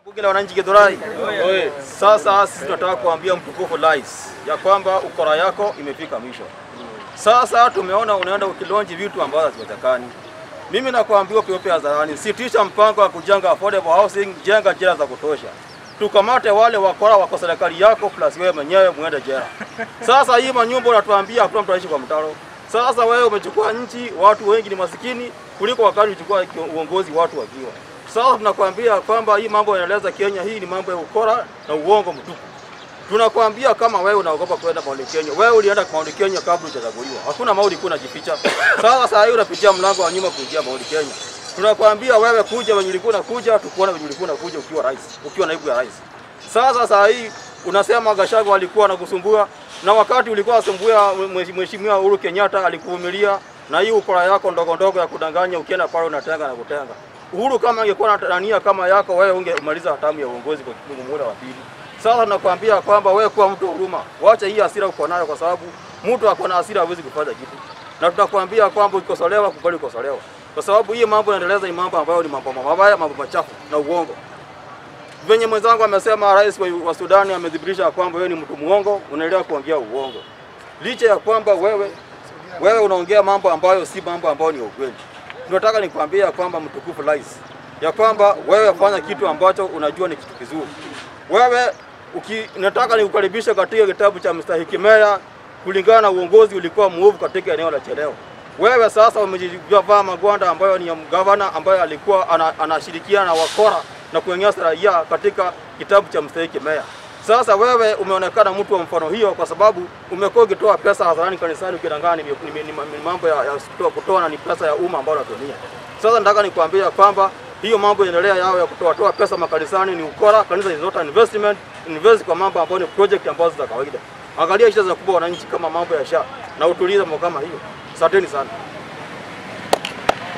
Bunge la wananchi Githurai. Sasa sisi tunataka kuambia mtukufu rais ya kwamba ukora yako imefika mwisho. Sasa tumeona unaenda ukilonji vitu ambavyo haziwezekani. Mimi nakuambia piope hadharani, sitisha mpango wa kujenga affordable housing, jenga jela za kutosha. Tukamate wale wakora wako serikali yako plus wewe mwenyewe muende jela. Sasa hii manyumba unatuambia hakuna mtu anaishi kwa mtaro. Sasa wewe umechukua nchi, watu wengi ni masikini kuliko wakati uchukua uongozi watu wakiwa. Sasa tunakuambia kwamba hii mambo yanaeleza Kenya, hii ni mambo ya ukora na uongo mtupu. Tunakuambia kama wewe unaogopa kwenda Mount Kenya, wewe ulienda Mount Kenya kabla hujachaguliwa. Hakuna Mount kuna jificha. Sasa hivi unapitia mlango wa nyuma kuingia Mount Kenya. Tunakuambia wewe kuja wenye ulikuwa unakuja, tukuona wenye ulikuwa unakuja ukiwa rais, ukiwa naibu ya rais. Sasa hii unasema Gachagua alikuwa anakusumbua, na wakati ulikuwa unasumbua mheshimiwa Uhuru Kenyatta alikuvumilia, na hii ukora yako ndogo ndogo ya kudanganya ukienda pale unatenga na kutenga. Uhuru kama angekuwa na nia kama yako, wewe ungemaliza hatamu ya uongozi kwa muhula wa pili. Sasa tunakuambia kwamba wewe kuwa mtu huruma, waache hii hasira uko nayo, kwa sababu mtu ako na hasira hawezi kufanya kitu. Na tunakuambia kwamba ukikosolewa kubali kukosolewa, kwa sababu hii mambo yanaendeleza ni mambo ambayo ni mambo mabaya, mambo machafu na uongo. Venye mwenzangu amesema, rais wa Sudani amedhibitisha kwamba wewe ni mtu muongo, unaendelea kuongea uongo. Licha ya kwamba wewe unaongea mambo ambayo si mambo ambayo ni ukweli. Tunataka nikwambia kwamba mtukufu rais, ya kwamba wewe fanya kitu ambacho unajua ni kitu kizuri. Wewe nataka nikukaribisha katika kitabu cha Mstahiki Meya kulingana na uongozi ulikuwa muovu katika eneo la Cheleo. Wewe sasa umejivaa magwanda ambayo ni ya gavana ambaye alikuwa anashirikiana na wakora na kunyanyasa raia katika kitabu cha Mstahiki Meya. Sasa wewe umeonekana mtu wa mfano hiyo, kwa sababu umekuwa ukitoa pesa hadharani kanisani ukidanganya ni mambo ya kutoa na ni pesa ya umma ambayo unatumia. Sasa nataka nikwambia kwamba hiyo mambo yanaendelea yao ya kutoa pesa makanisani ni ukora. Kanisa is not an investment, invest kwa mambo ambayo ni project ambazo za kawaida. Angalia shida za kubwa wananchi kama mambo ya SHA na utuliza mambo kama hiyo. Asanteni sana.